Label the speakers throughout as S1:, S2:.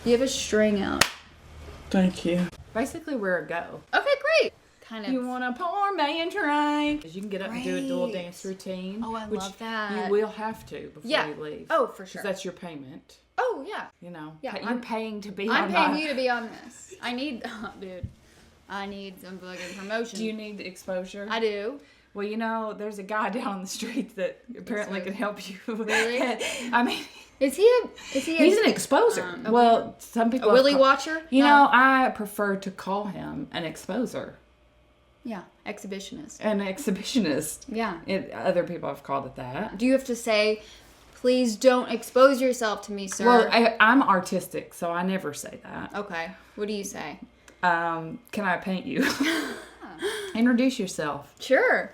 S1: You have a string out.
S2: Thank you. Basically, we're a go.
S1: Okay, great. Kind of.
S2: You want a poor man try? You can get up and do a dual dance routine.
S1: Oh, I love that.
S2: You will have to before you leave.
S1: Oh, for sure.
S2: Because that's your payment.
S1: Oh, yeah.
S2: You know,
S1: yeah,
S2: you're paying to be on
S1: I'm paying you to be on this. I need, dude, I need some fucking promotion.
S2: Do you need exposure?
S1: I do.
S2: Well, you know, there's a guy down the street that apparently can help you.
S1: Really?
S2: I mean...
S1: He's
S2: an exposer.
S1: Okay.
S2: Well, some people...
S1: A willy watcher?
S2: You know, I prefer to call him an exposer.
S1: Yeah, exhibitionist.
S2: An exhibitionist.
S1: Yeah.
S2: Other people have called it that.
S1: Do you have to say, please don't expose yourself to me, sir?
S2: Well, I'm artistic, so I never say that.
S1: Okay. What do you say?
S2: Can I paint you? Introduce yourself.
S1: Sure.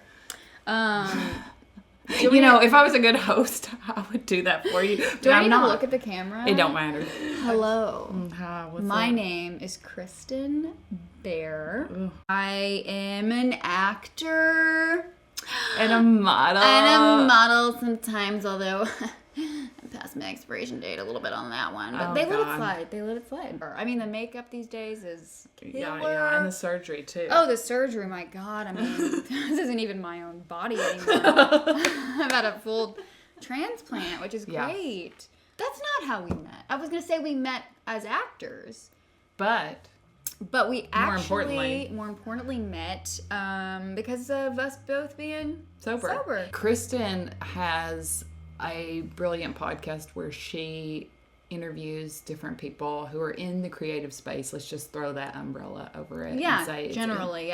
S2: You know, if I was a good host, I would do that for you.
S1: Do I need to look at the camera?
S2: It don't matter.
S1: Hello.
S2: Hi, what's
S1: My
S2: up?
S1: name is Kristen Bear. Ugh. I am an actor.
S2: And a model.
S1: And a model sometimes, although I'm past my expiration date a little bit on that one. But they let it slide. They let it slide. I mean, the makeup these days is killer.
S2: Yeah, and the surgery too.
S1: Oh, the surgery, my God. I mean, this isn't even my own body anymore. I've had a full transplant, which is great. That's not how we met. I was going to say we met as actors. But we actually, more importantly met because of us both being sober.
S2: Kristen has a brilliant podcast where she interviews different people who are in the creative space. Let's just throw that umbrella over it.
S1: Yeah,
S2: and say
S1: generally,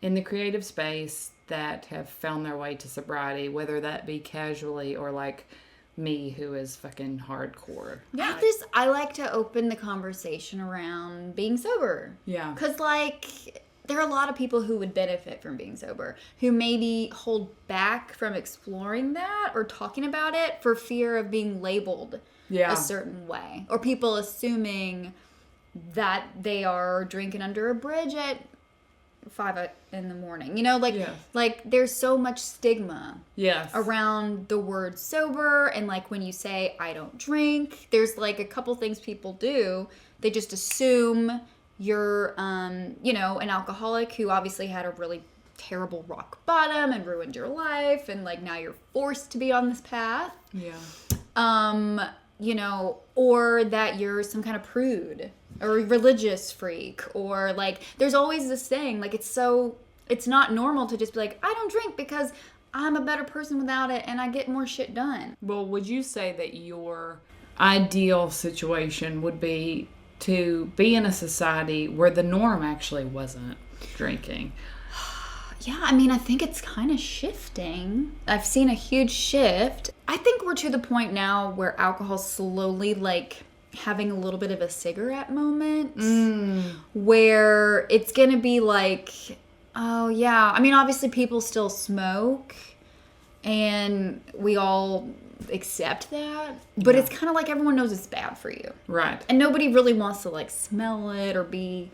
S2: in the creative space that have found their way to sobriety, whether that be casually or like me, who is fucking hardcore.
S1: Yeah, I like to open the conversation around being sober.
S2: Yeah.
S1: Because, like, there are a lot of people who would benefit from being sober, who maybe hold back from exploring that or talking about it for fear of being labeled a certain way. Or people assuming that they are drinking under a bridge at 5 in the morning. You know, like there's so much stigma around the word sober, and like when you say I don't drink, there's like a couple things people do. They just assume you're you know, an alcoholic who obviously had a really terrible rock bottom and ruined your life, and like now you're forced to be on this path. You know, or that you're some kind of prude or religious freak, or like there's always this thing, like it's not normal to just be like, I don't drink because I'm a better person without it and I get more shit done.
S2: Well, would you say that your ideal situation would be to be in a society where the norm actually wasn't drinking?
S1: Yeah, I mean, I think it's kind of shifting. I've seen a huge shift. I think we're to the point now where alcohol's slowly like having a little bit of a cigarette moment where it's going to be like, oh yeah. I mean, obviously people still smoke and we all accept that, but it's kind of like everyone knows it's bad for you.
S2: Right.
S1: And nobody really wants to like smell it or be,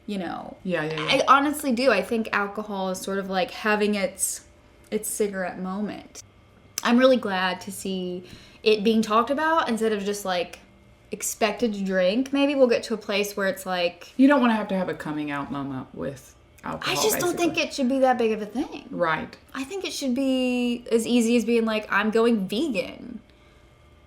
S1: you know.
S2: Yeah.
S1: I honestly do. I think alcohol is sort of like having its cigarette moment. I'm really glad to see it being talked about instead of just like expected to drink. Maybe we'll get to a place where it's like,
S2: you don't want to have a coming out moment with alcohol.
S1: I just don't think it should be that big of a thing.
S2: Right.
S1: I think it should be as easy as being like, I'm going vegan.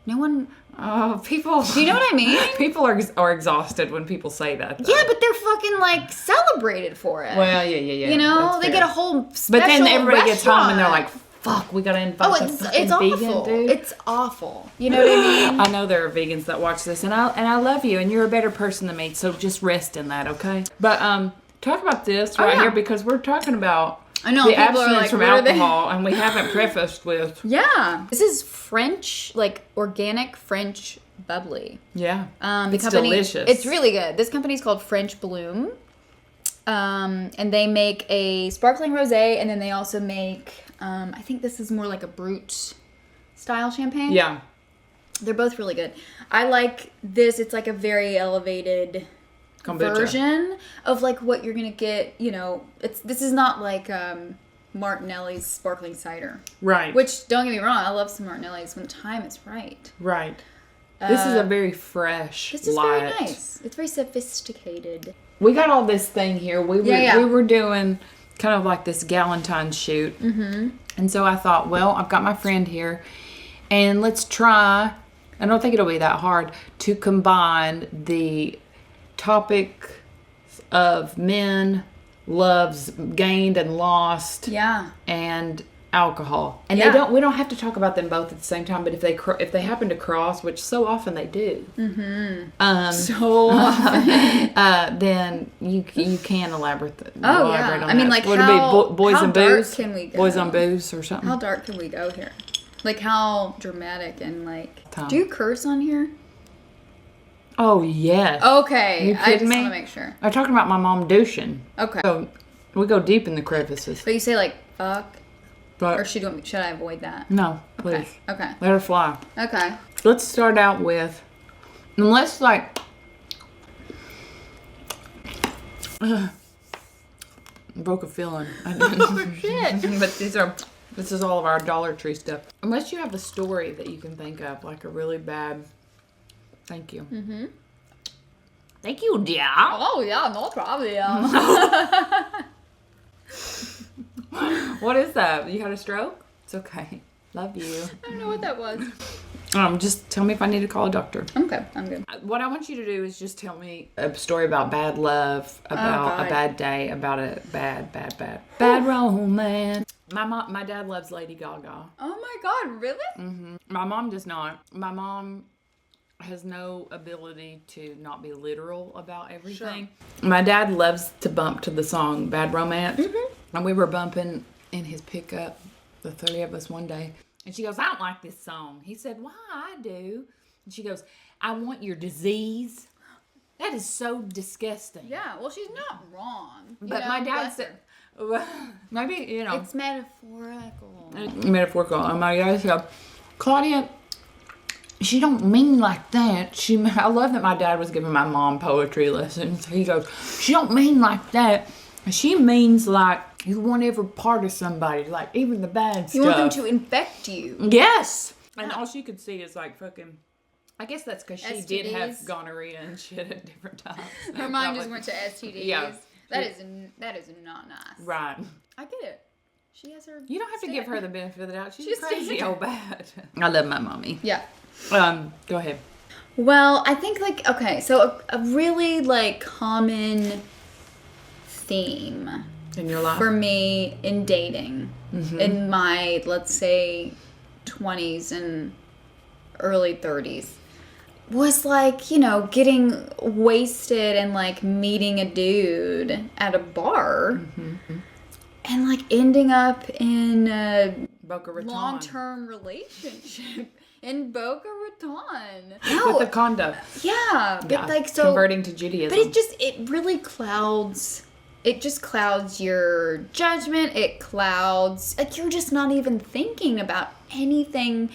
S1: No one...
S2: Oh, people...
S1: Do you know what I mean?
S2: People are exhausted when people say that, though.
S1: Yeah, but they're fucking, like, celebrated for it.
S2: Well, yeah.
S1: You know? They get a whole special
S2: But then everybody gets home and they're
S1: restaurant.
S2: like, fuck, we gotta invite
S1: it's
S2: vegan
S1: awful.
S2: dude.
S1: It's awful. You know what I mean?
S2: I know there are vegans that watch this, and I love you, and you're a better person than me, so just rest in that, okay? But, talk about this here, because we're talking about...
S1: I know,
S2: the
S1: people are
S2: abstinence
S1: like,
S2: from alcohol, and we haven't prefaced with...
S1: Yeah. This is French, like, organic French bubbly.
S2: Yeah.
S1: It's
S2: delicious.
S1: It's really good. This company's called French Bloom. And they make a sparkling rosé, and then they also make, I think this is more like a brut style champagne.
S2: Yeah.
S1: They're both really good. I like this. It's like a very elevated...
S2: Kombucha.
S1: Version of like what you're gonna get, you know. This is not like Martinelli's sparkling cider,
S2: right?
S1: Which, don't get me wrong, I love some Martinelli's when the time is right.
S2: Right. This is a very fresh
S1: This is
S2: light.
S1: very nice. It's very sophisticated.
S2: We got all this thing here. We were doing kind of like this Galentine's shoot. Mm-hmm. And so I thought, well, I've got my friend here. And let's try, I don't think it'll be that hard, to combine the topic of men, loves gained and lost. Yeah. And alcohol, and we don't have to talk about them both at the same time, but if they happen to cross, which so often they do, so often, then you can elaborate on
S1: I mean, like,
S2: would
S1: how,
S2: it be boys
S1: how
S2: and
S1: dark
S2: booze
S1: can we go?
S2: Boys on booze or something?
S1: How dark can we go here? Like, how dramatic and like
S2: Tom.
S1: Do you curse on here?
S2: Oh yes.
S1: Okay, I just want to make sure.
S2: I'm talking about my mom douching.
S1: Okay,
S2: so we go deep in the crevices,
S1: but you say like fuck.
S2: But,
S1: or should I avoid that?
S2: No, please.
S1: Okay.
S2: Let her fly.
S1: Okay.
S2: Let's start out with, unless like, broke a feeling.
S1: Oh shit!
S2: But this is all of our Dollar Tree stuff. Unless you have a story that you can think of, like a really bad. Thank you. Mm-hmm. Thank you, dear.
S1: Oh yeah, no problem.
S2: What is that? You had a stroke? It's okay. Love you.
S1: I don't know what that was.
S2: Just tell me if I need to call a doctor.
S1: Okay, I'm good.
S2: What I want you to do is just tell me a story about bad love, about a bad day, about a bad romance. My dad loves Lady Gaga.
S1: Oh my God, really?
S2: Mm-hmm. My mom does not. My mom has no ability to not be literal about everything. Sure. My dad loves to bump to the song Bad Romance. Mm-hmm. And we were bumping in his pickup, the 30 of us one day. And she goes, I don't like this song. He said, why? I do. And she goes, I want your disease. That is so disgusting.
S1: Yeah, well, she's not wrong.
S2: But my dad said, well, maybe,
S1: It's metaphorical.
S2: Metaphorical. And my dad said, Claudia, she don't mean like that. I love that my dad was giving my mom poetry lessons. He goes, she don't mean like that. She means like you want every part of somebody, like even the bad stuff.
S1: You want them to infect you.
S2: Yes. And all she could see is like fucking, I guess that's because she
S1: STDs.
S2: did have gonorrhea and shit at different times.
S1: Her mind just went to STDs.
S2: Yeah.
S1: That is not nice.
S2: Right.
S1: I get it. She has her...
S2: You don't have to give her the benefit of the doubt. She's
S1: Just
S2: crazy old bad. I love my mommy.
S1: Yeah.
S2: Go ahead.
S1: Well, I think like, okay, so a really like common theme
S2: in your life
S1: for me in dating in my, let's say, 20s and early 30s was like, getting wasted and like meeting a dude at a bar and like ending up in a
S2: Boca Raton
S1: long-term relationship in Boca Raton.
S2: With the condo.
S1: Yeah, but like so
S2: converting to Judaism.
S1: But it really clouds. It just clouds your judgment. It clouds, like, you're just not even thinking about anything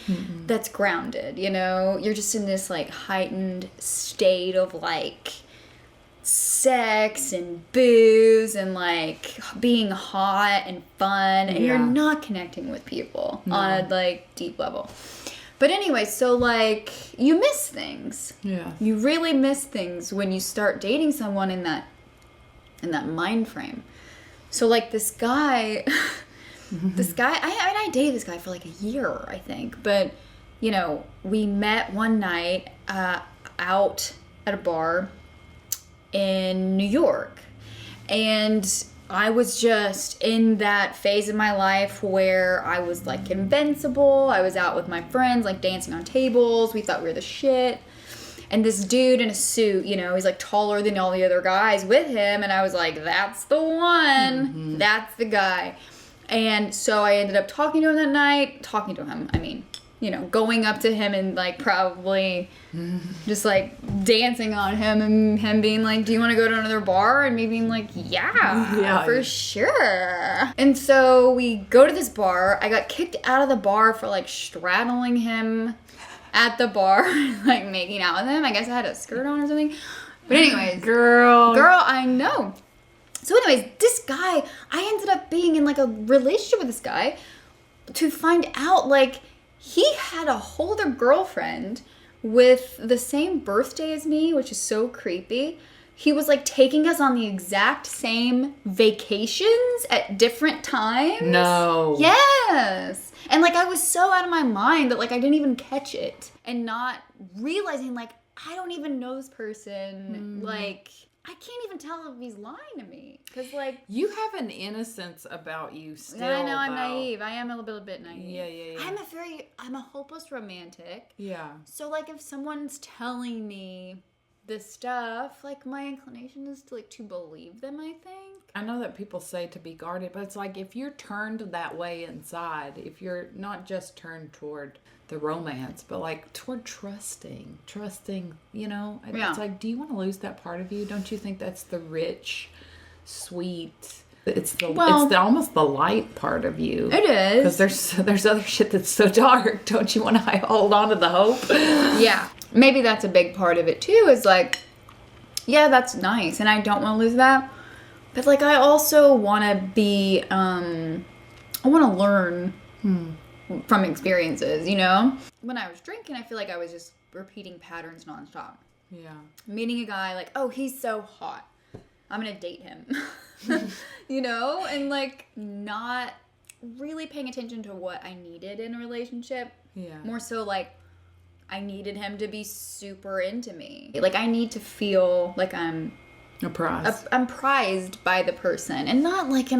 S1: that's grounded, You're just in this, like, heightened state of, like, sex and booze and, like, being hot and fun. And you're not connecting with people on a, like, deep level. But anyway, so, like, you miss things. Yeah. You really miss things when you start dating someone in that mind frame. So like this guy I dated this guy for like a year, I think, but we met one night out at a bar in New York, and I was just in that phase of my life where I was like invincible. I was out with my friends, like dancing on tables. We thought we were the shit. And this dude in a suit, he's like taller than all the other guys with him. And I was like, that's the one. Mm-hmm. That's the guy. And so I ended up talking to him that night. Going up to him and like probably just like dancing on him and him being like, do you want to go to another bar? And me being like, yeah, for sure. And so we go to this bar. I got kicked out of the bar for like straddling him at the bar, like making out with him. I guess I had a skirt on or something. But anyways. Girl, I know. So anyways, this guy, I ended up being in like a relationship with this guy to find out like he had a whole other girlfriend with the same birthday as me, which is so creepy. He was like taking us on the exact same vacations at different times.
S2: No.
S1: Yes. And like I was so out of my mind that like I didn't even catch it. And not realizing like I don't even know this person. Like I can't even tell if he's lying to me. Because like...
S2: You have an innocence about you still,
S1: I know, I'm naive. I am a little bit naive.
S2: Yeah.
S1: I'm a hopeless romantic.
S2: Yeah.
S1: So like if someone's telling me this stuff, like my inclination is to like to believe them, I think.
S2: I know that people say to be guarded, but it's like if you're turned that way inside, if you're not just turned toward the romance, but like toward trusting, you know, it's like, do you want to lose that part of you? Don't you think that's the rich, sweet, it's almost the light part of you.
S1: It is.
S2: Because there's other shit that's so dark. Don't you want to hold on to the hope?
S1: Yeah. Maybe that's a big part of it too, is like, yeah, that's nice. And I don't want to lose that. But like, I also want to be, I want to learn from experiences, you know? When I was drinking, I feel like I was just repeating patterns nonstop.
S2: Yeah.
S1: Meeting a guy like, oh, he's so hot, I'm going to date him. You know? And like, not really paying attention to what I needed in a relationship.
S2: Yeah.
S1: More so like, I needed him to be super into me. Like, I need to feel like I'm prized by the person. And not like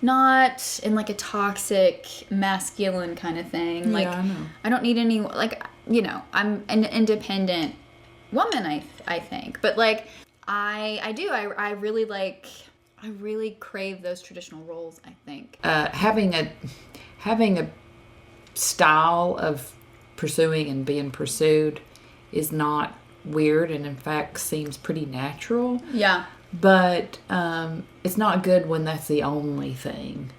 S1: not in like a toxic, masculine kind of thing. Like,
S2: yeah, I know.
S1: I don't need any, like, you know, I'm an independent woman, I think. But like, I do. I really like, I really crave those traditional roles, I think.
S2: Having a style of pursuing and being pursued is not weird, and in fact seems pretty natural.
S1: Yeah.
S2: But it's not good when that's the only thing.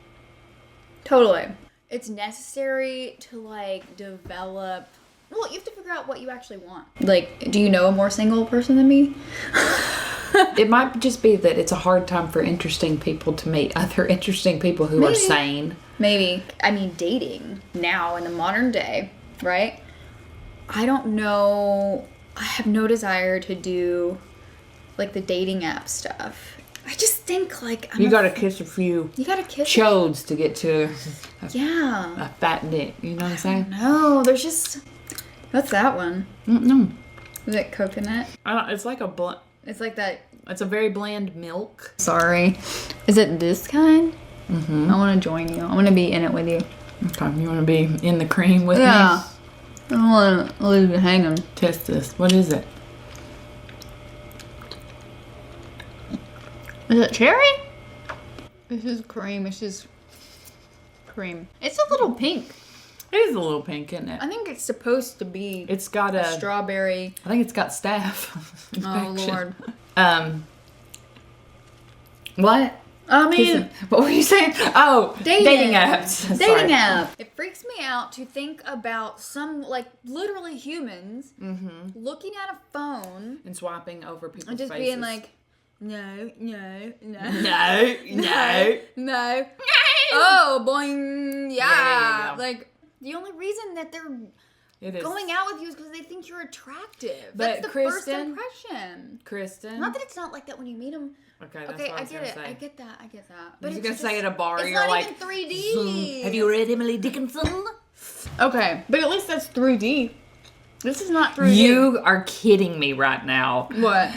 S1: Totally. It's necessary to like develop. Well, you have to figure out what you actually want. Like, do you know a more single person than me?
S2: It might just be that it's a hard time for interesting people to meet other interesting people who are sane.
S1: Maybe. I mean, dating now in the modern day, right? I don't know. I have no desire to do like the dating app stuff. I just think like
S2: you gotta kiss a few.
S1: You gotta kiss
S2: chodes to get to
S1: a
S2: fat dick. You know what I'm saying?
S1: No, there's just. What's that one?
S2: No.
S1: Is it coconut?
S2: It's like a
S1: It's like that.
S2: It's a very bland milk.
S1: Sorry. Is it this kind?
S2: Mm-hmm.
S1: I want to join you. I want to be in it with you.
S2: Okay, you want to be in the cream with me?
S1: Yeah. I don't want to leave it hanging.
S2: Test this. What is it?
S1: Is it cherry? This is cream. It's just cream. It's a little pink.
S2: It is a little pink, isn't it?
S1: I think it's supposed to be.
S2: It's got a
S1: strawberry.
S2: I think it's got staph.
S1: Oh Lord.
S2: What?
S1: I mean,
S2: what were you saying? Oh, dating apps.
S1: Dating app. It freaks me out to think about some, like, literally humans looking at a phone
S2: and swiping over people's
S1: and just
S2: faces.
S1: being like, no. Oh, boing. Yeah. Like, the only reason that they're going out with you is because they think you're attractive.
S2: But
S1: that's the first impression.
S2: Kristen.
S1: Not that it's not like that when you meet them.
S2: Okay, that's what I was going to say.
S1: I get that. But
S2: you're going to say at a bar, you're
S1: like...
S2: It's
S1: not even 3D.
S2: Have you read Emily Dickinson?
S1: Okay, but at least that's 3D. This is not 3D.
S2: You are kidding me right now.
S1: What?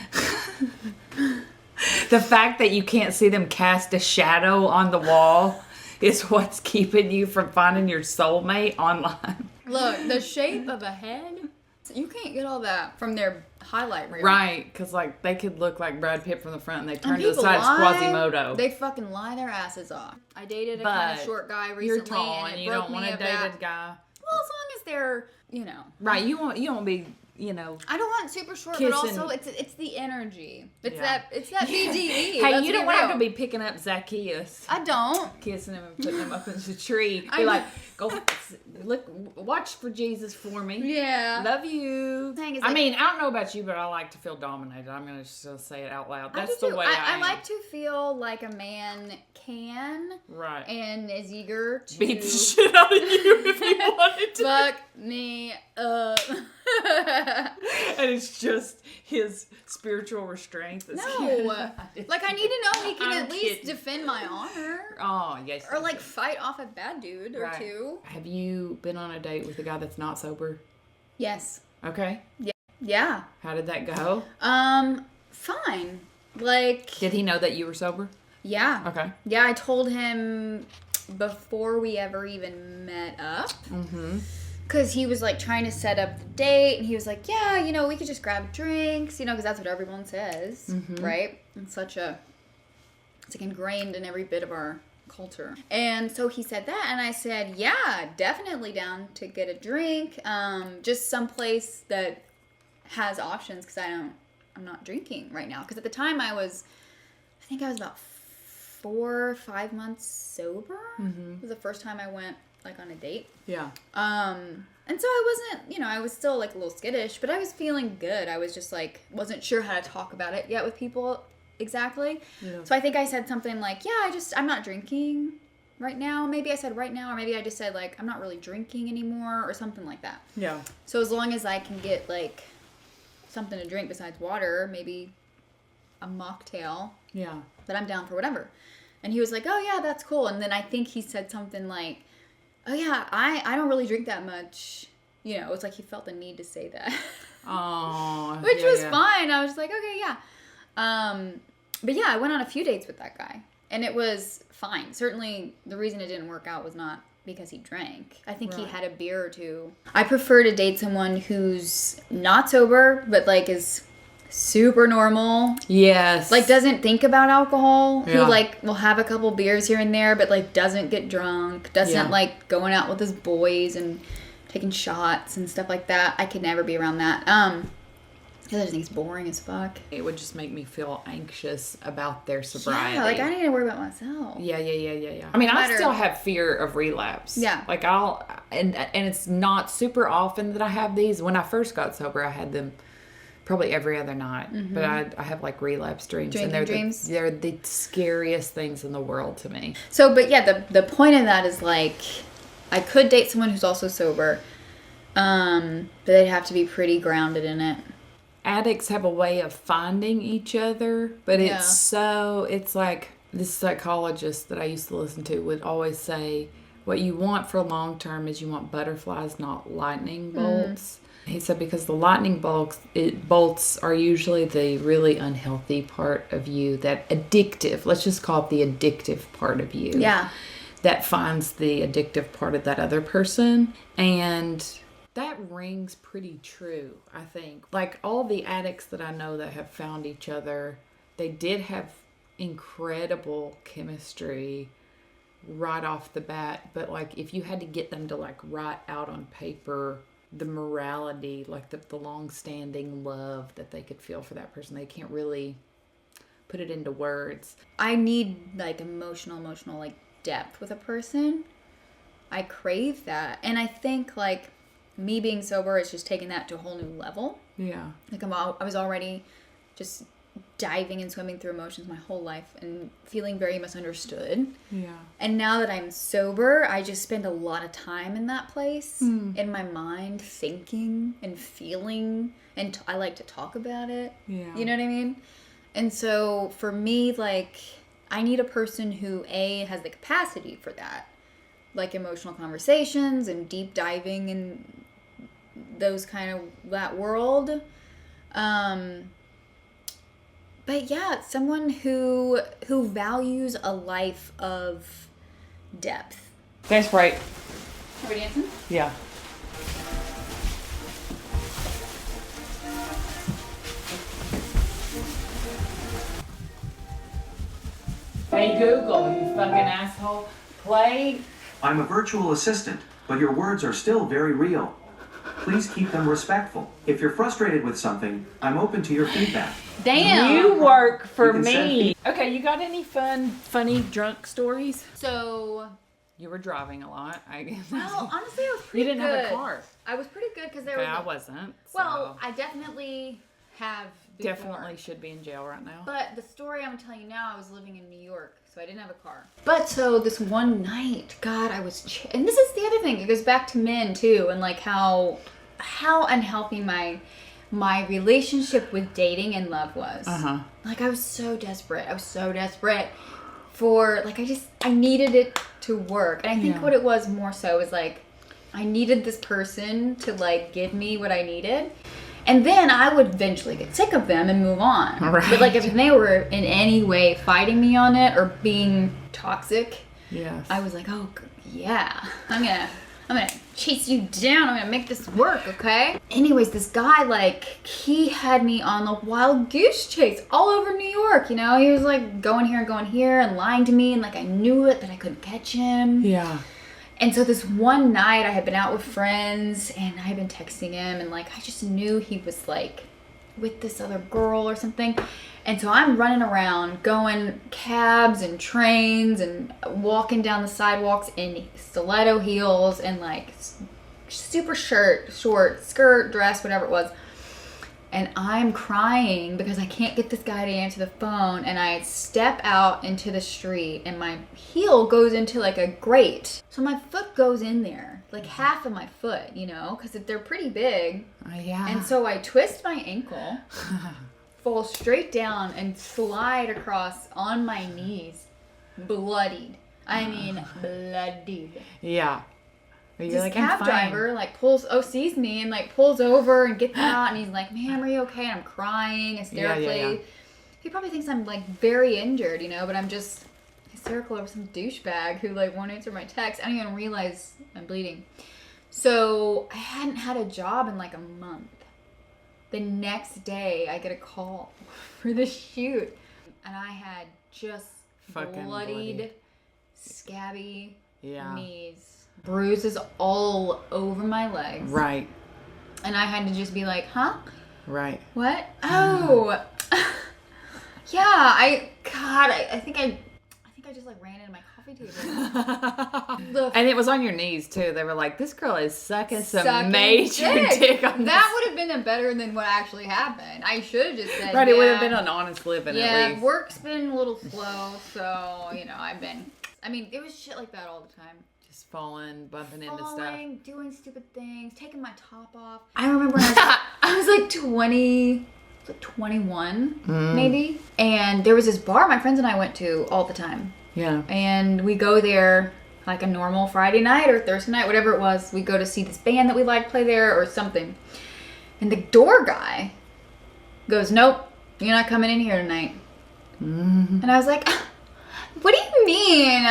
S2: The fact that you can't see them cast a shadow on the wall is what's keeping you from finding your soulmate online.
S1: Look, the shape of a head, you can't get all that from their highlight reel.
S2: Right, because like they could look like Brad Pitt from the front and they turn to the side, it's Quasimodo.
S1: They fucking lie their asses off. I dated a kind of short guy recently.
S2: You're tall and you don't want to date a guy.
S1: Well, as long as they're, you know.
S2: Right, you won't be, you know.
S1: I don't want super short,
S2: kissing.
S1: but also it's the energy. It's that BDE.
S2: Hey, you don't want to be picking up Zacchaeus.
S1: I don't.
S2: Kissing him and putting him up in the tree. Be like, go look, watch for Jesus for me.
S1: Yeah.
S2: Love you.
S1: I
S2: mean, I don't know about you, but I like to feel dominated. I'm going to just say it out loud. That's the way I am.
S1: I like to feel like a man can.
S2: Right.
S1: And is eager to
S2: beat the shit out of you if you wanted to.
S1: Fuck me up.
S2: And it's just his spiritual restraint.
S1: No. Like, I need to know he can at least defend my honor.
S2: Oh, yes.
S1: Or, like, fight off a bad dude or two.
S2: Have you been on a date with a guy that's not sober?
S1: Yes.
S2: Okay.
S1: Yeah.
S2: How did that go?
S1: Fine. Like...
S2: Did he know that you were sober?
S1: Yeah.
S2: Okay.
S1: Yeah, I told him before we ever even met up. Mm-hmm. Because he was, like, trying to set up the date. And he was like, yeah, you know, we could just grab drinks. You know, because that's what everyone says. Mm-hmm. Right? It's like ingrained in every bit of our culture. And so he said that. And I said, yeah, definitely down to get a drink. Just someplace that has options. Because I'm not drinking right now. Because at the time I think I was about 4 or 5 months sober. Mm-hmm. It was the first time I went, like, on a date. Yeah. And so I wasn't, you know, I was still, like, a little skittish, but I was feeling good. I was just, like, wasn't sure how to talk about it yet with people exactly. Yeah. So I think I said something like, yeah, I'm not drinking right now. Maybe I said right now, or maybe I just said, like, I'm not really drinking anymore, or something like that. Yeah. So as long as I can get, like, something to drink besides water, maybe a mocktail. Yeah. But I'm down for whatever. And he was like, oh, yeah, that's cool. And then I think he said something like, oh, yeah, I don't really drink that much. You know, it's like he felt the need to say that. Oh, which was fine. I was just like, okay, yeah. But yeah, I went on a few dates with that guy. And it was fine. Certainly, the reason it didn't work out was not because he drank. I think he had a beer or two. I prefer to date someone who's not sober, but, like, is super normal. Yes. Like, doesn't think about alcohol. Yeah. Who, like, will have a couple beers here and there, but, like, doesn't get drunk. Doesn't, like, going out with his boys and taking shots and stuff like that. I could never be around that. Because I just think it's boring as fuck. It
S2: would just make me feel anxious about their sobriety.
S1: Yeah, like, I need to worry about myself.
S2: Yeah. I mean, I still have fear of relapse. Yeah. Like, and it's not super often that I have these. When I first got sober, I had them probably every other night. Mm-hmm. But I have, like, relapse dreams. They're the scariest things in the world to me.
S1: So, but yeah, the point of that is, like, I could date someone who's also sober, but they'd have to be pretty grounded in it.
S2: Addicts have a way of finding each other, but it's like this psychologist that I used to listen to would always say, what you want for long term is you want butterflies, not lightning bolts. He said because the lightning bolts are usually the really unhealthy part of you, that addictive, let's just call it the addictive part of you. Yeah. That finds the addictive part of that other person. And that rings pretty true, I think. Like, all the addicts that I know that have found each other, they did have incredible chemistry right off the bat. But, like, if you had to get them to, like, write out on paper the morality, like the long-standing love that they could feel for that person, they can't really put it into words.
S1: I need, like, emotional, like, depth with a person. I crave that. And I think, like, me being sober is just taking that to a whole new level. Yeah. Like, I was already just diving and swimming through emotions my whole life and feeling very misunderstood. Yeah. And now that I'm sober, I just spend a lot of time in that place, in my mind, thinking and feeling, and I like to talk about it. Yeah. You know what I mean? And so for me, like, I need a person who, A, has the capacity for that, like emotional conversations and deep diving in those kind of, that world. But yeah, someone who values a life of depth.
S2: Thanks, Bright.
S1: Are we dancing?
S2: Yeah. Hey Google, you fucking asshole. Play.
S3: I'm a virtual assistant, but your words are still very real. Please keep them respectful. If you're frustrated with something, I'm open to your feedback.
S1: Damn.
S2: You work for me. Okay, you got any funny drunk stories?
S1: So,
S2: you were driving a lot, I guess.
S1: Well, honestly, I was pretty good.
S2: You didn't have a car.
S1: I was pretty good because there
S2: was... I wasn't. So.
S1: Well, I definitely have before.
S2: Definitely should be in jail right now.
S1: But the story I'm telling you now, I was living in New York, so I didn't have a car. But so this one night, God, I was... and this is the other thing. It goes back to men, too, and like how how unhealthy my relationship with dating and love was. Like, I was so desperate. For, like, I needed it to work. And I think what it was more so is, like, I needed this person to, like, give me what I needed. And then I would eventually get sick of them and move on. Right. But, like, if they were in any way fighting me on it or being toxic, I was like, oh, yeah, I'm gonna chase you down. I'm gonna make this work, okay? Anyways, this guy, like, he had me on the wild goose chase all over New York, you know? He was, like, going here and lying to me, and, like, I knew it, but I couldn't catch him. Yeah. And so this one night, I had been out with friends, and I had been texting him, and, like, I just knew he was, like, with this other girl or something. And so I'm running around, going cabs and trains and walking down the sidewalks in stiletto heels and, like, super short skirt, dress, whatever it was. And I'm crying because I can't get this guy to answer the phone. And I step out into the street and my heel goes into, like, a grate. So my foot goes in there, like half of my foot, you know, because they're pretty big. And so I twist my ankle, fall straight down, and slide across on my knees, bloodied. I mean, bloodied. Yeah. This like, cab driver, like, sees me and, like, pulls over and gets out, and he's like, ma'am, are you okay? And I'm crying hysterically. He probably thinks I'm, like, very injured, you know, but I'm just hysterical over some douchebag who, like, won't answer my text. I don't even realize I'm bleeding. So I hadn't had a job in, like, a month. The next day, I get a call for the shoot, and I had just bloodied, scabby knees. Bruises all over my legs. Right. And I had to just be like, huh? Right. What? Oh. Yeah, I think I just, like, ran into my coffee table.
S2: And it was on your knees, too. They were like, this girl is sucking some major dick on this.
S1: That would have been better than what actually happened. I should have just said,
S2: right, it would have been an honest living, at least.
S1: Yeah, work's been a little slow, so, you know, it was shit like that all the time.
S2: Falling, bumping into stuff.
S1: Doing stupid things, taking my top off. I remember when I was like 21, maybe. And there was this bar my friends and I went to all the time. Yeah. And we go there like a normal Friday night or Thursday night, whatever it was. We go to see this band that we like play there or something. And the door guy goes, nope, you're not coming in here tonight. Mm-hmm. And I was like, what do you mean?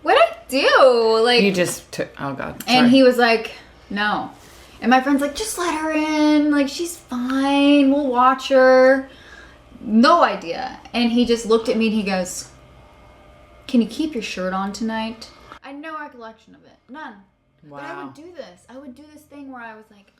S1: What'd I do? Like,
S2: you just took, oh God.
S1: Sorry. And he was like, no. And my friend's like, just let her in. Like, she's fine. We'll watch her. No idea. And he just looked at me and he goes, can you keep your shirt on tonight? I had no recollection of it. None. Wow. But I would do this. I would do this thing where I was like,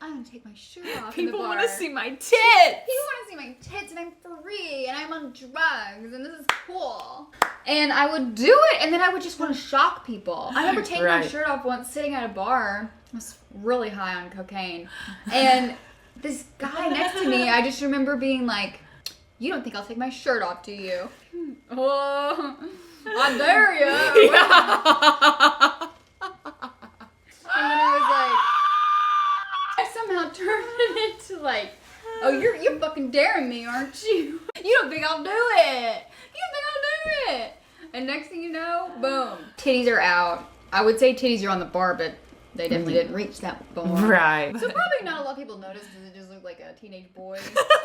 S1: I'm going to take my shirt off.
S2: People want to see my tits.
S1: People want to see my tits, and I'm free, and I'm on drugs, and this is cool. And I would do it, and then I would just want to shock people. I remember taking my shirt off once, sitting at a bar. I was really high on cocaine. And this guy next to me, I just remember being like, you don't think I'll take my shirt off, do you? Oh, I dare you. Yeah. And then I was like, I somehow turned it into like, oh, you're fucking daring me, aren't you? You don't think I'll do it. You don't think I'll do it. And next thing you know, boom. Titties are out. I would say titties are on the bar, but they definitely didn't reach that bar. Right. So probably not a lot of people noticed because it just looked like a teenage boy.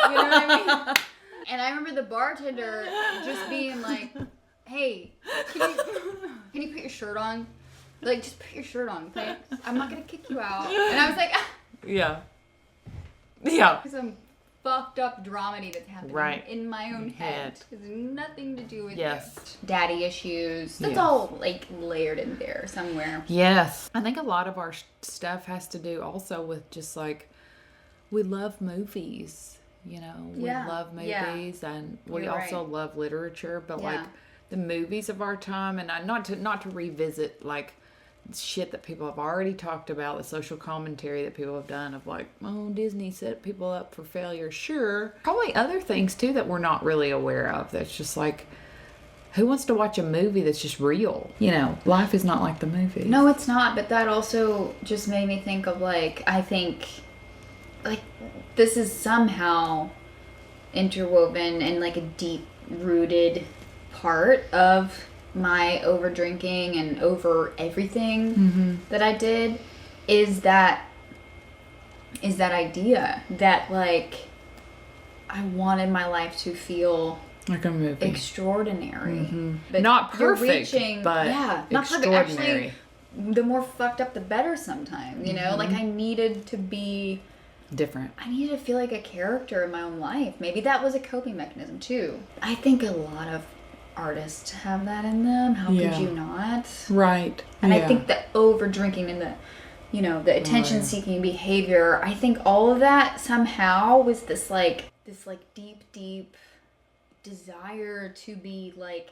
S1: You know what I mean? And I remember the bartender just being like, hey, can you put your shirt on? Like, just put your shirt on, okay? I'm not going to kick you out. And I was like, ah.
S2: Yeah. Yeah.
S1: Some fucked up dramedy that's happening in my own head. It has nothing to do with daddy issues. That's all, like, layered in there somewhere.
S2: Yes. I think a lot of our stuff has to do also with just, like, we love movies. You know, we love movies and we also love literature, but like the movies of our time, and not to revisit like shit that people have already talked about, the social commentary that people have done of like, oh, Disney set people up for failure. Sure. Probably other things too that we're not really aware of. That's just like who wants to watch a movie that's just real? You know, life is not like the movie.
S1: No, it's not. But that also just made me think of like, I think like this is somehow interwoven and like a deep rooted part of my over drinking and over everything that I did is that idea that like I wanted my life to feel
S2: like a movie,
S1: extraordinary, but
S2: not perfect, but
S1: not
S2: extraordinary.
S1: perfect. Actually, the more fucked up, the better. Sometimes, you know, like I needed to be
S2: different.
S1: I needed to feel like a character in my own life. Maybe that was a coping mechanism too. I think a lot of artists have that in them. How could you not?
S2: Right.
S1: And I think the over drinking and the, you know, the attention seeking behavior, I think all of that somehow was this deep desire to be like,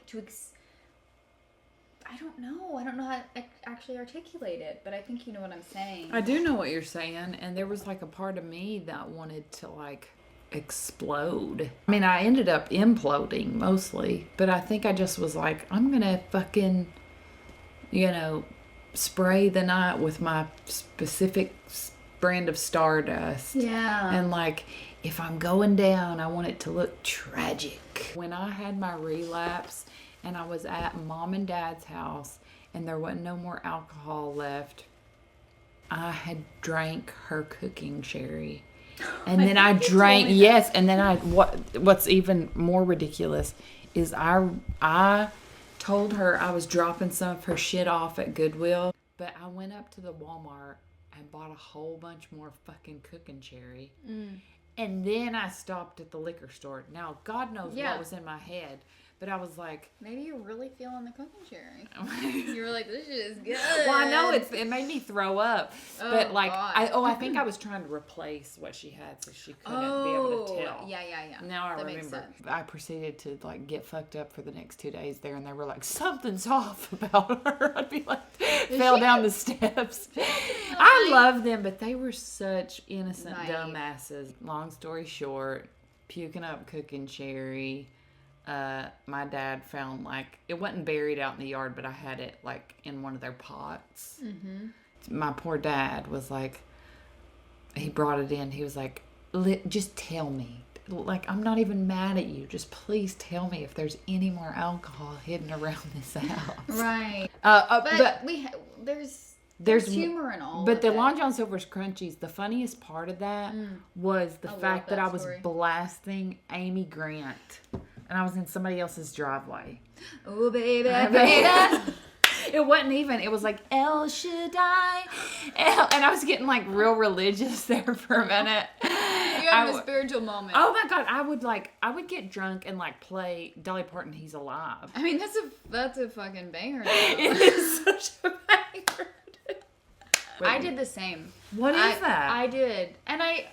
S1: I don't know how to actually articulate it, but I think you know what I'm saying.
S2: I do know what you're saying, and there was like a part of me that wanted to like explode. I mean, I ended up imploding mostly, but I think I just was like, I'm gonna fucking, you know, spray the night with my specific brand of stardust.
S1: Yeah.
S2: And like, if I'm going down, I want it to look tragic. When I had my relapse and I was at Mom and Dad's house and there wasn't no more alcohol left, I had drank her cooking sherry. And then I drank, and then what's even more ridiculous is I told her I was dropping some of her shit off at Goodwill, but I went up to the Walmart and bought a whole bunch more fucking cooking cherry. And then I stopped at the liquor store. Now, God knows what was in my head, but I was like...
S1: Maybe you're really feeling the cooking cherry. You were like, this shit is good.
S2: Well, I know it made me throw up. But like, I think I was trying to replace what she had so she couldn't be able to tell.
S1: Yeah.
S2: Now I remember. I proceeded to like get fucked up for the next 2 days there, and they were like, something's off about her. I'd be like, fell down the steps. I love them, but they were such innocent dumbasses. Long story short, puking up cooking cherry. My dad found like, it wasn't buried out in the yard, but I had it like in one of their pots. My poor dad was like, he brought it in. He was like, just tell me. Like, I'm not even mad at you. Just please tell me if there's any more alcohol hidden around this house.
S1: Right.
S2: But
S1: there's humor in all.
S2: But the Long John Silver's Crunchies, the funniest part of that was the fact that I was blasting Amy Grant. And I was in somebody else's driveway.
S1: Oh, baby, baby.
S2: It wasn't even. It was like, El Shaddai. And I was getting like real religious there for a minute.
S1: You had a spiritual moment.
S2: Oh my God. I would get drunk and like play Dolly Parton, He's Alive.
S1: I mean, that's a fucking banger.
S2: It is such a banger.
S1: I did the same.
S2: What is that?
S1: I did. And I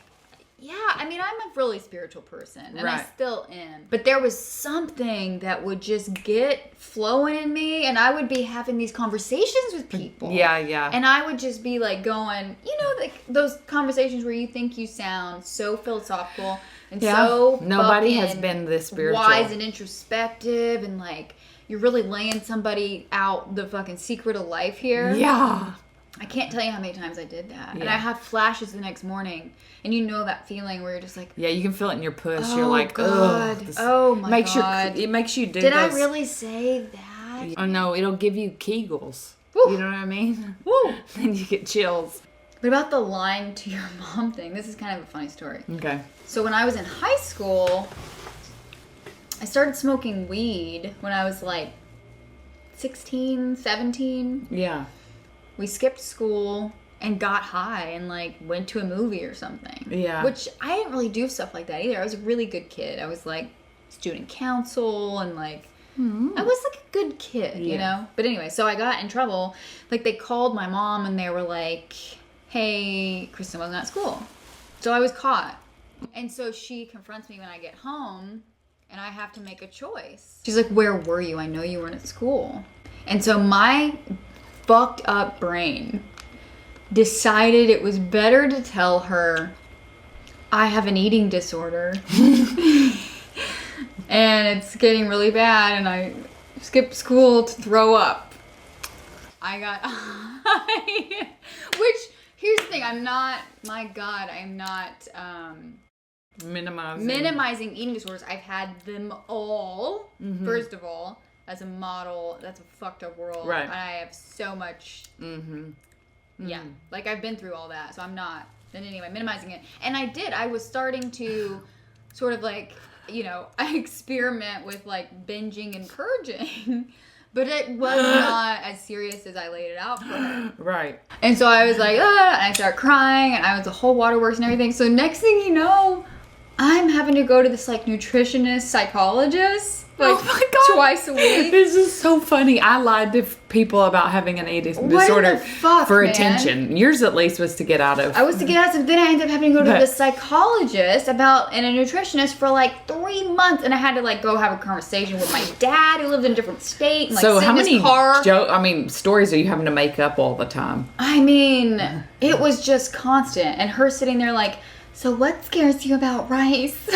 S1: mean, I'm a really spiritual person, and I still am. But there was something that would just get flowing in me, and I would be having these conversations with people.
S2: Yeah.
S1: And I would just be like going, you know, like those conversations where you think you sound so philosophical and so
S2: nobody has been this spiritual,
S1: wise and introspective, and like you're really laying somebody out the fucking secret of life here.
S2: Yeah.
S1: I can't tell you how many times I did that. Yeah. And I had flashes the next morning. And you know that feeling where you're just like...
S2: Yeah, you can feel it in your puss. You're like,
S1: God. Oh, my God.
S2: It makes you do
S1: Did I really say that?
S2: Oh, no. It'll give you Kegels.
S1: Woo.
S2: You know what I mean?
S1: Woo.
S2: Then you get chills.
S1: But about the lying to your mom thing, this is kind of a funny story.
S2: Okay.
S1: So when I was in high school, I started smoking weed when I was like 16, 17.
S2: Yeah.
S1: We skipped school and got high and like went to a movie or something.
S2: Yeah.
S1: Which I didn't really do stuff like that either. I was a really good kid. I was like student council and like I was like a good kid, you know? But anyway, so I got in trouble. Like they called my mom and they were like, hey, Kristen wasn't at school. So I was caught. And so she confronts me when I get home and I have to make a choice. She's like, where were you? I know you weren't at school. And so my fucked up brain decided it was better to tell her I have an eating disorder and it's getting really bad and I skipped school to throw up. I got, which, here's the thing, I'm not minimizing eating disorders. I've had them all, first of all, as a model. That's a fucked up world.
S2: Right.
S1: And I have so much, yeah, like I've been through all that, so I'm not, in any way, minimizing it. And I was starting to sort of like, you know, I experiment with like binging and purging. But it was not as serious as I laid it out for her.
S2: Right.
S1: And so I was like, and I started crying, and I was a whole waterworks and everything. So next thing you know, I'm having to go to this like nutritionist, psychologist, like twice a week.
S2: This is so funny. I lied to people about having an eating disorder for attention. Yours at least was to get out of.
S1: I was to get out of, then I ended up having to go to the psychologist and a nutritionist for like 3 months, and I had to like go have a conversation with my dad who lived in a different state. And, like,
S2: so
S1: sit
S2: how
S1: in his
S2: many
S1: car.
S2: Stories are you having to make up all the time?
S1: I mean, it was just constant, and her sitting there like, so what scares you about rice?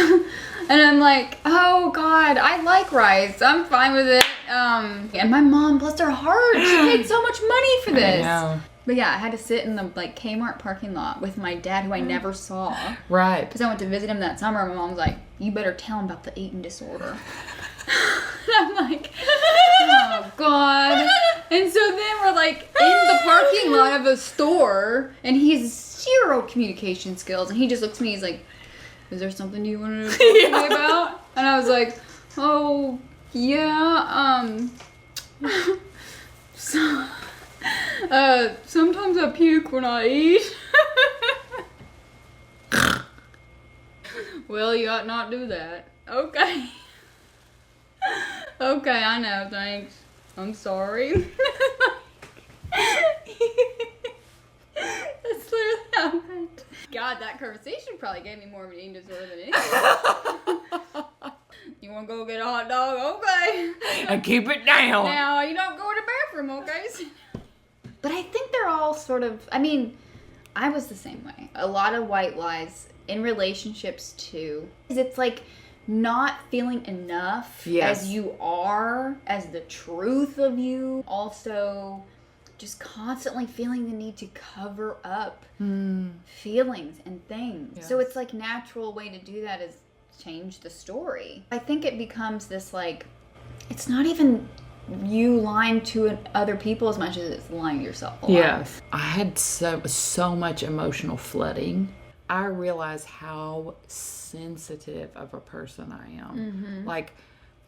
S1: And I'm like, oh God, I like rice. I'm fine with it. And my mom, bless her heart, she paid so much money for this.
S2: I know.
S1: But yeah, I had to sit in the like Kmart parking lot with my dad, who I never saw.
S2: Right.
S1: Because I went to visit him that summer. My mom was like, you better tell him about the eating disorder. And I'm like, oh God. And so then we're like in the parking lot of a store, and he has zero communication skills, and he just looks at me, he's like, is there something you want to talk to me about? And I was like, oh yeah, sometimes I puke when I eat. Well, you ought not do that. Okay. Okay, I know, thanks. I'm sorry. That's literally how it went. God, that conversation probably gave me more of an eating disorder than anything. You want to go get a hot dog? Okay.
S2: And keep it down.
S1: Now, you don't go to the bathroom, okay? But I think they're all sort of, I mean, I was the same way. A lot of white lies in relationships too. It's like not feeling enough as you are, as the truth of you. Also, just constantly feeling the need to cover up feelings and things. Yes. So it's like natural way to do that is change the story. I think it becomes this like, it's not even you lying to other people as much as it's lying to yourself a lot.
S2: Yes. I had so much emotional flooding. I realized how sensitive of a person I am. Mm-hmm. Like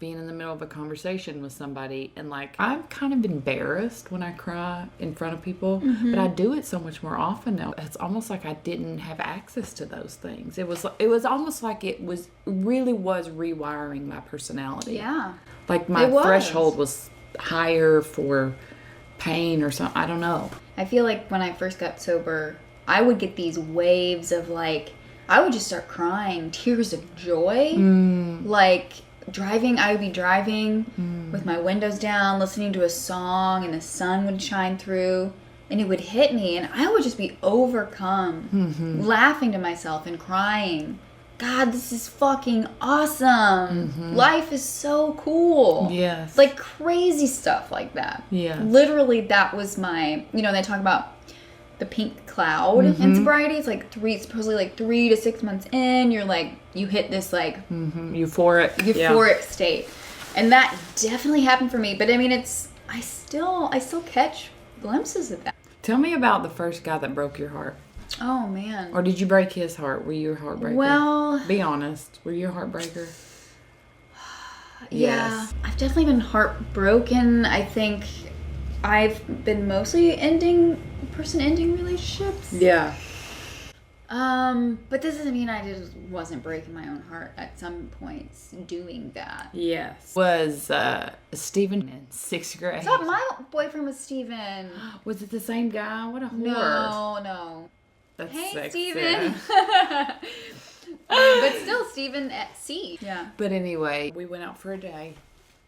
S2: being in the middle of a conversation with somebody, and like I'm kind of embarrassed when I cry in front of people, but I do it so much more often now. It's almost like I didn't have access to those things. It was almost like it really was rewiring my personality.
S1: Yeah.
S2: Like my threshold was higher for pain or something. I don't know.
S1: I feel like when I first got sober, I would get these waves of like, I would just start crying, tears of joy. Like I would be driving with my windows down, listening to a song, and the sun would shine through, and it would hit me, and I would just be overcome, laughing to myself and crying. God, this is fucking awesome. Life is so cool. Yes. Like crazy stuff like that. Yeah. Literally, that was my, they talk about the pink cloud in sobriety. It's like supposedly like 3 to 6 months in, you're like, you hit this like euphoric state. And that definitely happened for me. But I mean, I still catch glimpses of that.
S2: Tell me about the first guy that broke your heart.
S1: Oh, man.
S2: Or did you break his heart? Were you a heartbreaker?
S1: Well,
S2: be honest. Were you a heartbreaker?
S1: Yeah. I've definitely been heartbroken. I think I've been mostly ending relationships. Yeah. But this doesn't mean I just wasn't breaking my own heart at some points doing that.
S2: Yes. Was Steven in 6th grade?
S1: I thought my boyfriend was Steven.
S2: Was it the same guy? What a whore.
S1: No.
S2: That's
S1: hey,
S2: sexy.
S1: Steven. But still, Steven at sea. Yeah.
S2: But anyway, we went out for a day.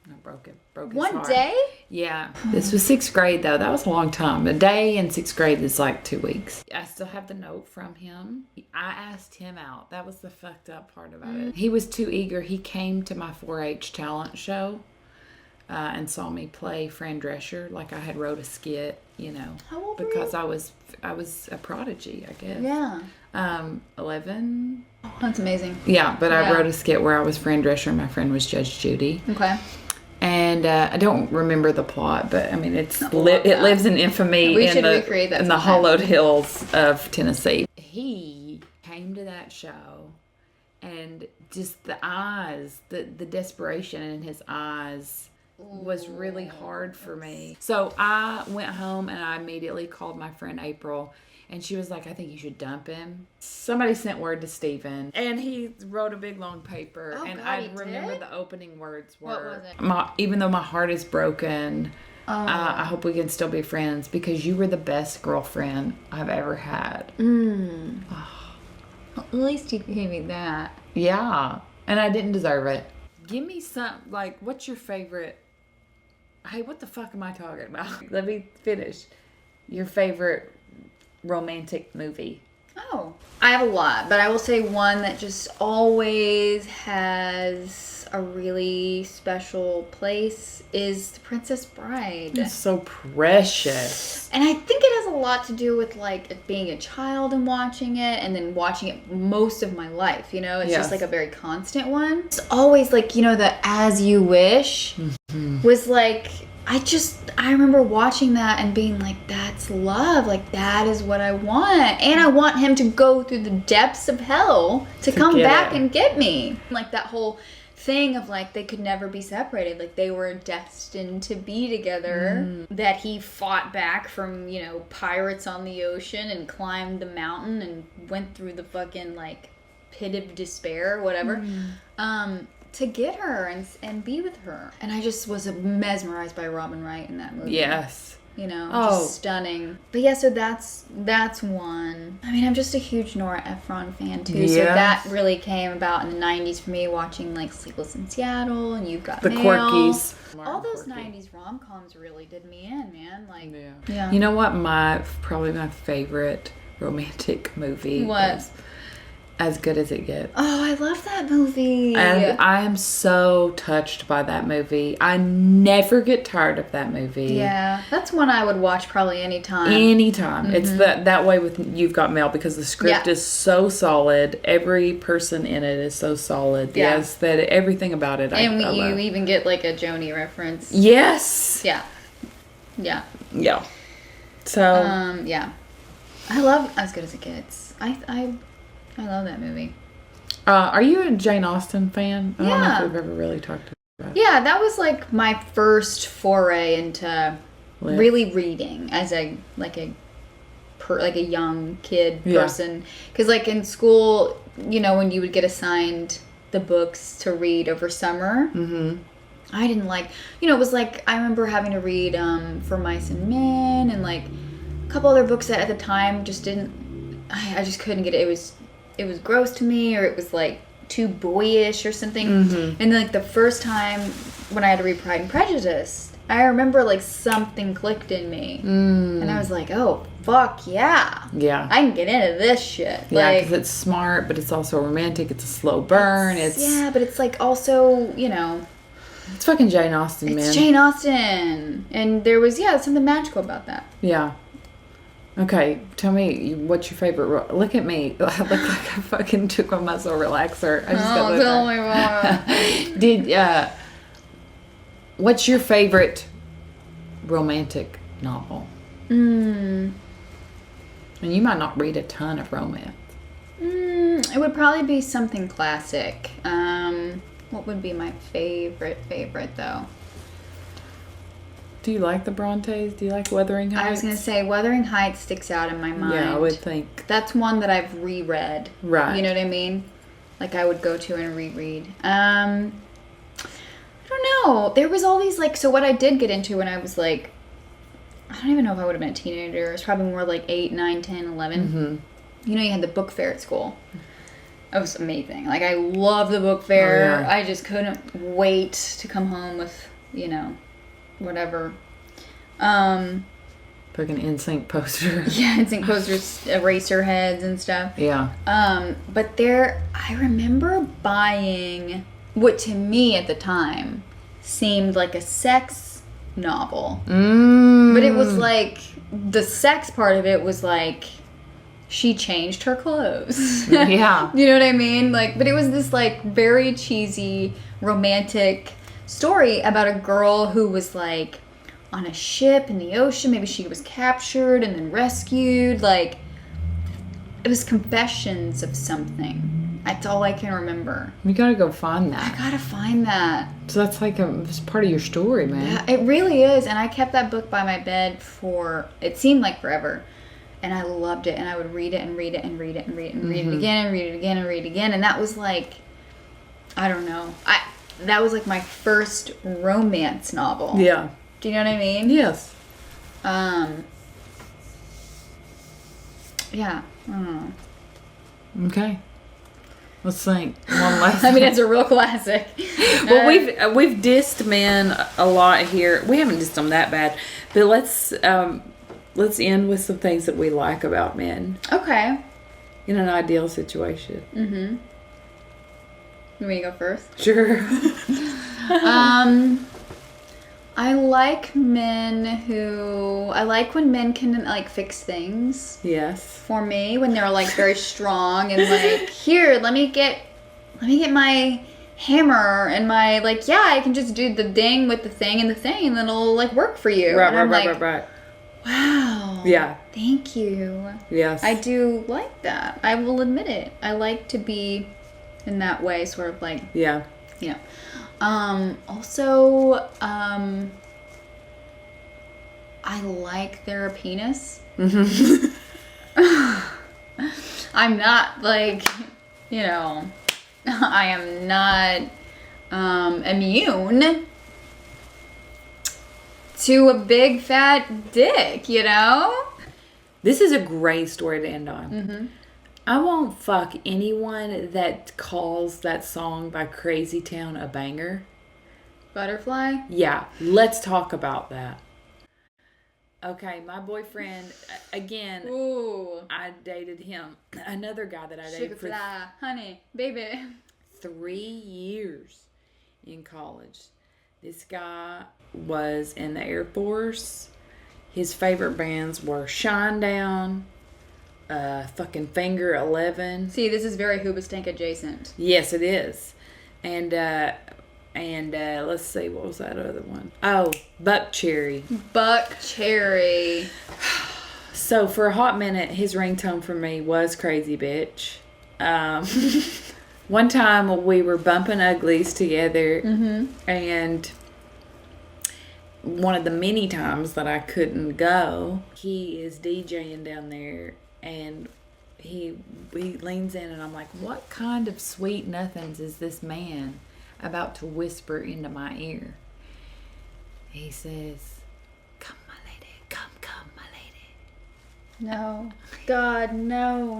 S2: I broke his heart.
S1: One day?
S2: Yeah. This was 6th grade, though. That was a long time. A day in 6th grade is like 2 weeks. I still have the note from him. I asked him out. That was the fucked up part about it. He was too eager. He came to my 4-H talent show and saw me play Fran Drescher. Like I had wrote a skit,
S1: How old
S2: because
S1: were you?
S2: I was a prodigy, I guess.
S1: Yeah.
S2: 11.
S1: That's amazing.
S2: Yeah, but I wrote a skit where I was Fran Drescher and my friend was Judge Judy.
S1: Okay.
S2: And I don't remember the plot, but I mean it lives in infamy in the hollowed hills of Tennessee. He came to that show, and just the eyes, the desperation in his eyes was really hard for me. So I went home and I immediately called my friend April. And she was like, I think you should dump him. Somebody sent word to Steven. And he wrote a big long paper.
S1: Oh,
S2: and
S1: God,
S2: I remember the opening words were,
S1: what was it?
S2: Even though my heart is broken, I hope we can still be friends because you were the best girlfriend I've ever had.
S1: Oh. Well, at least you gave me that.
S2: Yeah. And I didn't deserve it. Give me some, what's your favorite? Hey, what the fuck am I talking about? Let me finish. Your favorite romantic movie?
S1: Oh, I have a lot, but I will say one that just always has a really special place is The Princess Bride.
S2: It's so precious.
S1: And I think it has a lot to do with it being a child and watching it, and then watching it most of my life, It's just a very constant one. It's always the As You Wish was I remember watching that and being like, that's love. That is what I want. And I want him to go through the depths of hell to come back and get me. That whole thing of they could never be separated. They were destined to be together. That he fought back from, pirates on the ocean and climbed the mountain and went through the fucking pit of despair or whatever. To get her and be with her. And I just was mesmerized by Robin Wright in that movie.
S2: Yes.
S1: Just stunning. But yeah, so that's one. I mean, I'm just a huge Nora Ephron fan too. Yes. So that really came about in the 90s for me, watching Sleepless in Seattle and You've Got Mail.
S2: The Quirkies.
S1: All those 90s rom-coms really did me in, man.
S2: Yeah. You know what? Probably my favorite romantic movie was As Good as It Gets.
S1: Oh, I love that movie.
S2: And I am so touched by that movie. I never get tired of that movie.
S1: Yeah, that's one I would watch probably anytime.
S2: Anytime. It's that way with You've Got Mail because the script is so solid. Every person in it is so solid. Yeah. The aesthetic, everything about it.
S1: And you even get a Joni reference.
S2: Yes.
S1: Yeah. Yeah.
S2: Yeah. So.
S1: Yeah. I love As Good as It Gets. I love that movie.
S2: Are you a Jane Austen fan? I don't know if we've ever really talked about it.
S1: Yeah, that was my first foray into really reading as a young kid person. Because in school, when you would get assigned the books to read over summer, I didn't it was I remember having to read For Mice and Men and a couple other books that at the time just didn't. I just couldn't get it. It was gross to me, or it was too boyish or something. And then the first time when I had to read Pride and Prejudice, I remember something clicked in me, and I was like, oh fuck yeah, I can get into this shit.
S2: Yeah, because it's smart, but it's also romantic. It's a slow burn.
S1: But it's also
S2: it's fucking Jane Austen, man.
S1: It's Jane Austen, and there was something magical about that. Yeah.
S2: Okay, tell me, what's your favorite look at me. I look like I fucking took my muscle relaxer. I just
S1: tell me
S2: more. What's your favorite romantic novel? And you might not read a ton of romance.
S1: It would probably be something classic. What would be my favorite though?
S2: Do you like the Brontes? Do you like Wuthering Heights?
S1: I was going to say Wuthering Heights sticks out in my mind.
S2: Yeah, I would think.
S1: That's one that I've reread.
S2: Right.
S1: You know what I mean? I would go to and reread. I don't know. There was all these so what I did get into when I was I don't even know if I would have been a teenager. It was probably more 8, 9, 10, 11. You had the book fair at school. It was amazing. I love the book fair. Oh, yeah. I just couldn't wait to come home with, whatever.
S2: Fucking NSYNC poster.
S1: Yeah, NSYNC posters, eraser heads and stuff.
S2: Yeah.
S1: But I remember buying what to me at the time seemed like a sex novel.
S2: Mm.
S1: But it was like, the sex part of it was like, she changed her clothes.
S2: Yeah.
S1: You know what I mean? Like, but it was this like very cheesy, romantic story about a girl who was like on a ship in the ocean. Maybe she was captured and then rescued. Like, it was confessions of something. That's all I can remember.
S2: You gotta go find that.
S1: I gotta find that.
S2: So that's like it's part of your story, man.
S1: Yeah, it really is. And I kept that book by my bed for, it seemed like forever. And I loved it. And I would read it and read it and read it and read it and read it again and read it again and read it again. And that was like, I don't know. That was like my first romance novel.
S2: Yeah.
S1: Do you know what I mean?
S2: Yes.
S1: Yeah. I don't know.
S2: Okay. Let's think. One last.
S1: I mean, it's a real classic.
S2: Well, we've dissed men a lot here. We haven't dissed them that bad, but let's end with some things that we like about men.
S1: Okay.
S2: In an ideal situation.
S1: Mm-hmm. You want me to go first?
S2: Sure.
S1: I like when men can like fix things.
S2: Yes.
S1: For me, when they're like very strong and like, here, let me get my hammer and my like, yeah, I can just do the ding with the thing and then it'll like work for you.
S2: Right.
S1: Wow.
S2: Yeah.
S1: Thank you.
S2: Yes.
S1: I do like that. I will admit it. I like to be in that way, sort of like,
S2: yeah.
S1: you know. Also, I like their penis.
S2: Mm-hmm.
S1: I'm not like, you know, I am not immune to a big fat dick, you know?
S2: This is a great story to end on.
S1: Mm-hmm.
S2: I won't fuck anyone that calls that song by Crazy Town a banger.
S1: Butterfly?
S2: Yeah, let's talk about that. Okay, my boyfriend, again,
S1: Ooh.
S2: I dated him. Another guy that I dated for
S1: Sugarfly, honey, baby.
S2: 3 years in college. This guy was in the Air Force. His favorite bands were Shinedown, fucking Finger 11.
S1: See, this is very Hoobastank adjacent.
S2: Yes, it is. And let's see, what was that other one? Oh, Buck Cherry.
S1: Buck Cherry.
S2: So for a hot minute, his ringtone for me was Crazy Bitch. One time we were bumping uglies together, and one of the many times that I couldn't go, he is DJing down there, and he leans in, and I'm like, what kind of sweet nothings is this man about to whisper into my ear? He says, come my lady, come my lady.
S1: No. God, no.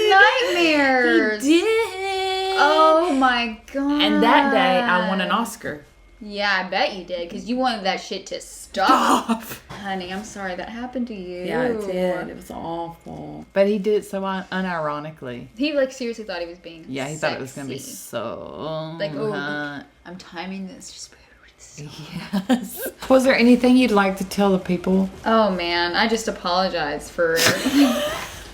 S1: Nightmares.
S2: He did.
S1: Oh my God.
S2: And that day I won an Oscar.
S1: Yeah, I bet you did, because you wanted that shit to stop. Honey, I'm sorry that happened to you.
S2: Yeah, it did. It was awful. But he did it so unironically.
S1: He like seriously thought he was being
S2: Yeah, he thought it was going to be so
S1: like, oh,
S2: hot.
S1: I'm timing this just so.
S2: Yes. Was there anything you'd like to tell the people?
S1: Oh man, I just apologize for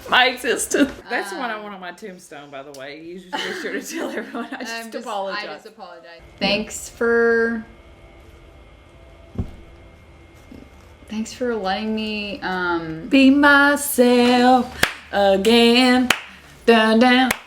S2: my existence. That's the one I want on my tombstone, by the way. You should be sure to tell everyone. I just apologize.
S1: Thanks for letting me
S2: be myself again. Dun, dun.